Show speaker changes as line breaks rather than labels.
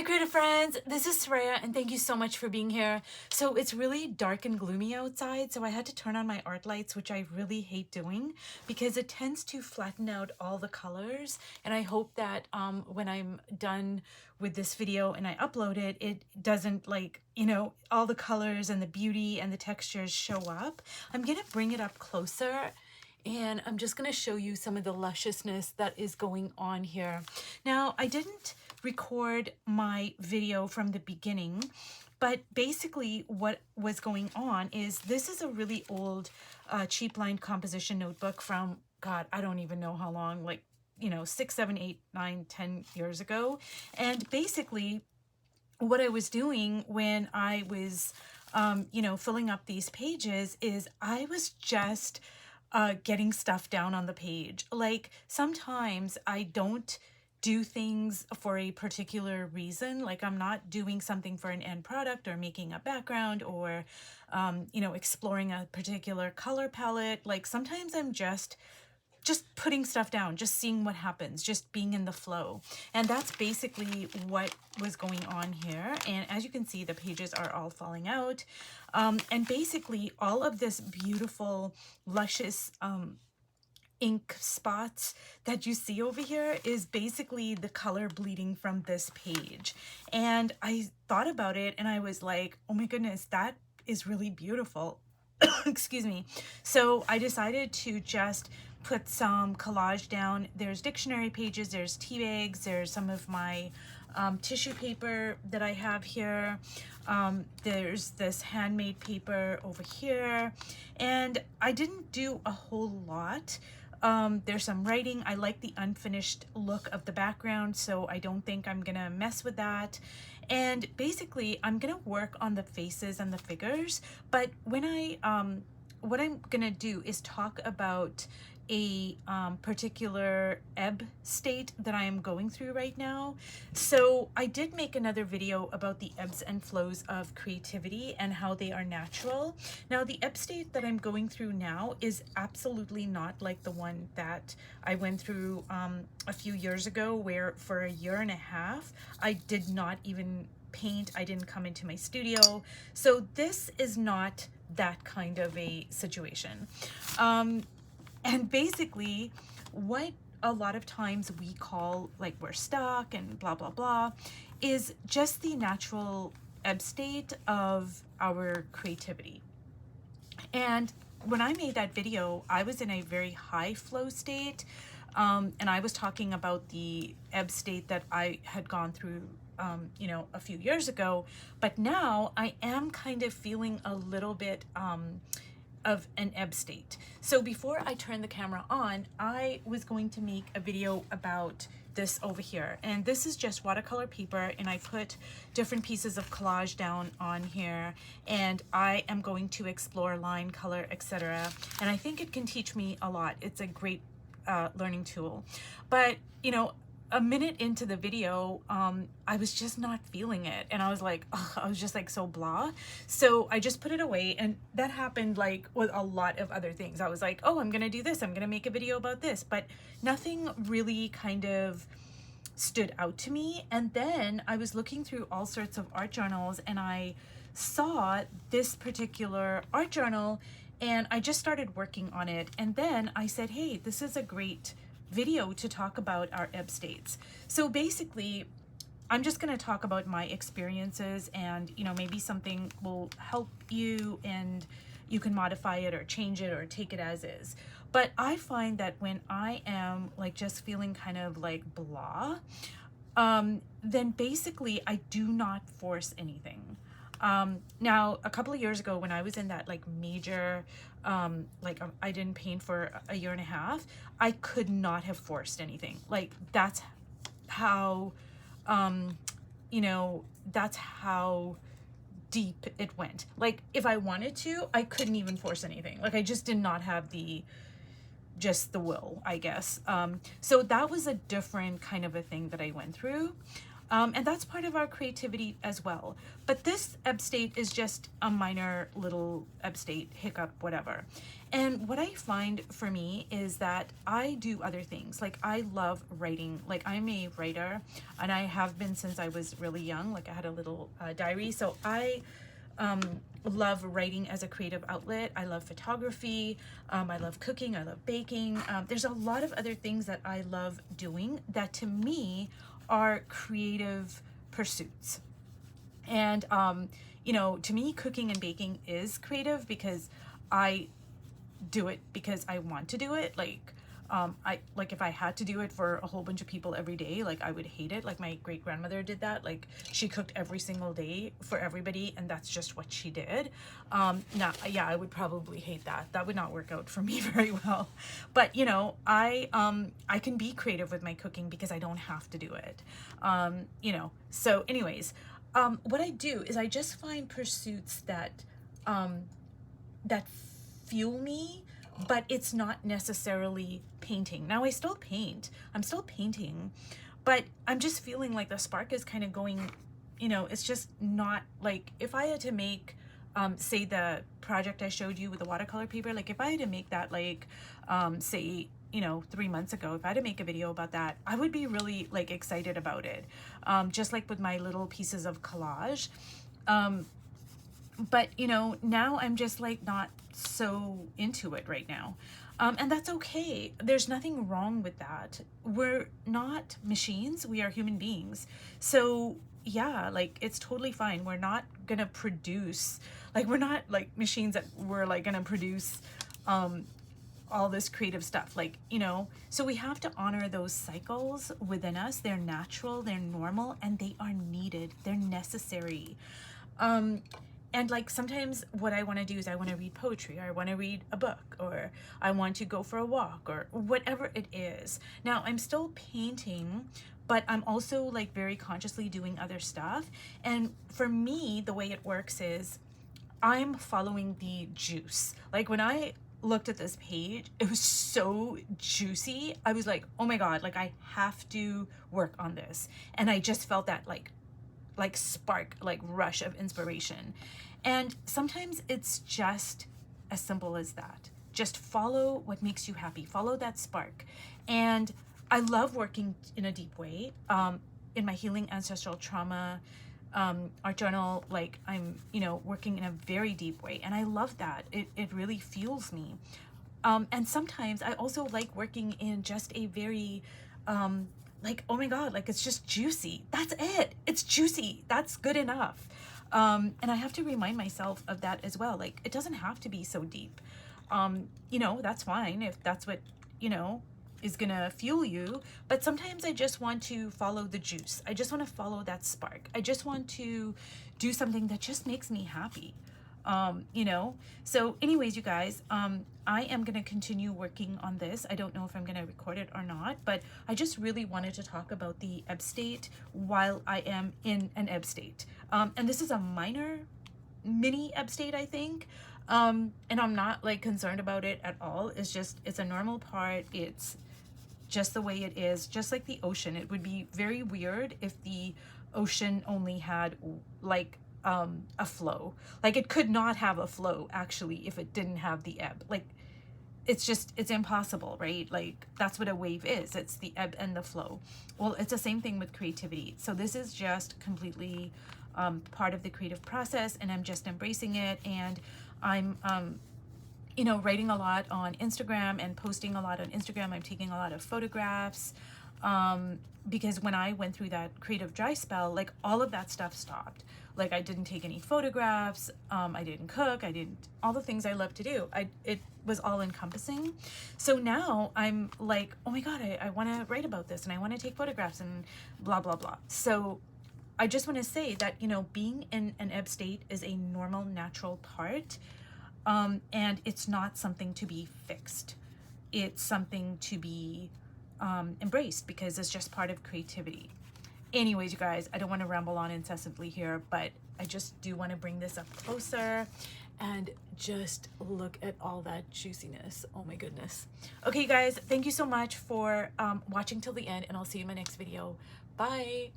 Hi creative friends, this is Soraya and thank you so much for being here. So it's really dark and gloomy outside, so I had to turn on my art lights, which I really hate doing because it tends to flatten out all the colors, and I hope that when I'm done with this video and I upload it, it doesn't all the colors and the beauty and the textures show up. I'm gonna bring it up closer and I'm just going to show you some of the lusciousness that is going on here. Now, I didn't record my video from the beginning, but basically what was going on is this is a really old cheap line composition notebook from, God, I don't even know how long, 6, 7, 8, 9, 10 years ago. And basically what I was doing when I was, filling up these pages is I was just getting stuff down on the page. Like sometimes I don't do things for a particular reason. Like I'm not doing something for an end product or making a background or, exploring a particular color palette. Like sometimes I'm just putting stuff down, just seeing what happens, just being in the flow. And that's basically what was going on here. And as you can see, the pages are all falling out. And basically all of this beautiful, luscious ink spots that you see over here is basically the color bleeding from this page. And I thought about it and I was like, oh my goodness, that is really beautiful. Excuse me. So I decided to just put some collage down. There's dictionary pages, there's tea bags, there's some of my tissue paper that I have here. There's this handmade paper over here, and I didn't do a whole lot. There's some writing. I like the unfinished look of the background, so I don't think I'm gonna mess with that. And basically I'm gonna work on the faces and the figures, but when what I'm gonna do is talk about a particular ebb state that I am going through right now. So I did make another video about the ebbs and flows of creativity and how they are natural. Now the ebb state that I'm going through now is absolutely not like the one that I went through a few years ago, where for a year and a half I did not even paint. I didn't come into my studio. So this is not that kind of a situation. And basically what a lot of times we call like we're stuck and blah, blah, blah, is just the natural ebb state of our creativity. And when I made that video, I was in a very high flow state. And I was talking about the ebb state that I had gone through a few years ago, but now I am kind of feeling a little bit of an ebb state. So before I turn the camera on, I was going to make a video about this over here, and this is just watercolor paper, and I put different pieces of collage down on here, and I am going to explore line, color, etc. And I think it can teach me a lot. It's a great learning tool. But a minute into the video, I was just not feeling it. And I was like, ugh, I was just like so blah. So I just put it away. And that happened like with a lot of other things. I was like, oh, I'm going to do this. I'm going to make a video about this. But nothing really kind of stood out to me. And then I was looking through all sorts of art journals and I saw this particular art journal and I just started working on it. And then I said, hey, this is a great video to talk about our ebb states. So basically, I'm just going to talk about my experiences and, maybe something will help you and you can modify it or change it or take it as is. But I find that when I am like just feeling kind of like blah, then basically I do not force anything. Now, a couple of years ago when I was in that like major, I didn't paint for a year and a half, I could not have forced anything. Like that's how, that's how deep it went. Like if I wanted to, I couldn't even force anything. Like I just did not have just the will, I guess. So that was a different kind of a thing that I went through. And that's part of our creativity as well. But this ebb state is just a minor little ebb state, hiccup, whatever. And what I find for me is that I do other things. Like I love writing. Like I'm a writer and I have been since I was really young. Like I had a little diary. So I love writing as a creative outlet. I love photography. I love cooking. I love baking. There's a lot of other things that I love doing that to me are creative pursuits. And, you know, to me, cooking and baking is creative because I do it because I want to do it. Like, if I had to do it for a whole bunch of people every day, like I would hate it. Like my great grandmother did that. Like she cooked every single day for everybody and that's just what she did. Yeah, I would probably hate that. That would not work out for me very well. But you know, I can be creative with my cooking because I don't have to do it. You know, so anyways, what I do is I just find pursuits that, that fuel me, but it's not necessarily painting. Now I still paint, I'm still painting, but I'm just feeling like the spark is kind of going, you know, it's just not like if I had to make, say the project I showed you with the watercolor paper, like if I had to make that like, say, you know, 3 months ago, if I had to make a video about that, I would be really like excited about it. Just like with my little pieces of collage. But you know, now I'm just like not so into it right now. And that's okay. There's nothing wrong with that. We're not machines, we are human beings. So yeah, like it's totally fine. We're not gonna produce, like we're not like machines that we're like gonna produce all this creative stuff, like, you know, so we have to honor those cycles within us. They're natural, they're normal, and they are needed, they're necessary. And like sometimes what I want to do is I want to read poetry, or I want to read a book, or I want to go for a walk, or whatever it is. Now I'm still painting, but I'm also like very consciously doing other stuff. And for me, the way it works is I'm following the juice. Like when I looked at this page, it was so juicy. I was like, oh my God, like I have to work on this. And I just felt that like spark, like rush of inspiration. And sometimes it's just as simple as that. Just follow what makes you happy, follow that spark. And I love working in a deep way. In my Healing Ancestral Trauma art journal, like I'm, you know, working in a very deep way. And I love that. It really fuels me. And sometimes I also like working in just a very, like, oh my God, like it's just juicy. That's it. It's juicy. That's good enough. And I have to remind myself of that as well. Like, it doesn't have to be so deep. You know, that's fine if that's what, you know, is gonna fuel you. But sometimes I just want to follow the juice. I just want to follow that spark. I just want to do something that just makes me happy. You know, so anyways, you guys, I am going to continue working on this. I don't know if I'm going to record it or not, but I just really wanted to talk about the ebb state while I am in an ebb state. And this is a minor mini ebb state, I think. And I'm not like concerned about it at all. It's just, it's a normal part. It's just the way it is, just like the ocean. It would be very weird if the ocean only had like a flow. Like it could not have a flow actually if it didn't have the ebb. Like it's just, it's impossible, right? Like that's what a wave is. It's the ebb and the flow. Well, it's the same thing with creativity. So this is just completely part of the creative process, and I'm just embracing it. And I'm you know, writing a lot on Instagram and posting a lot on Instagram. I'm taking a lot of photographs because when I went through that creative dry spell, like all of that stuff stopped. Like I didn't take any photographs, I didn't cook, I didn't, all the things I love to do. It was all encompassing. So now I'm like, oh my God, I want to write about this and I want to take photographs and blah, blah, blah. So I just want to say that, you know, being in an ebb state is a normal, natural part. And it's not something to be fixed. It's something to be embraced because it's just part of creativity. Anyways, you guys, I don't want to ramble on incessantly here, but I just do want to bring this up closer and just look at all that juiciness. Oh my goodness. Okay, guys, thank you so much for watching till the end, and I'll see you in my next video. Bye.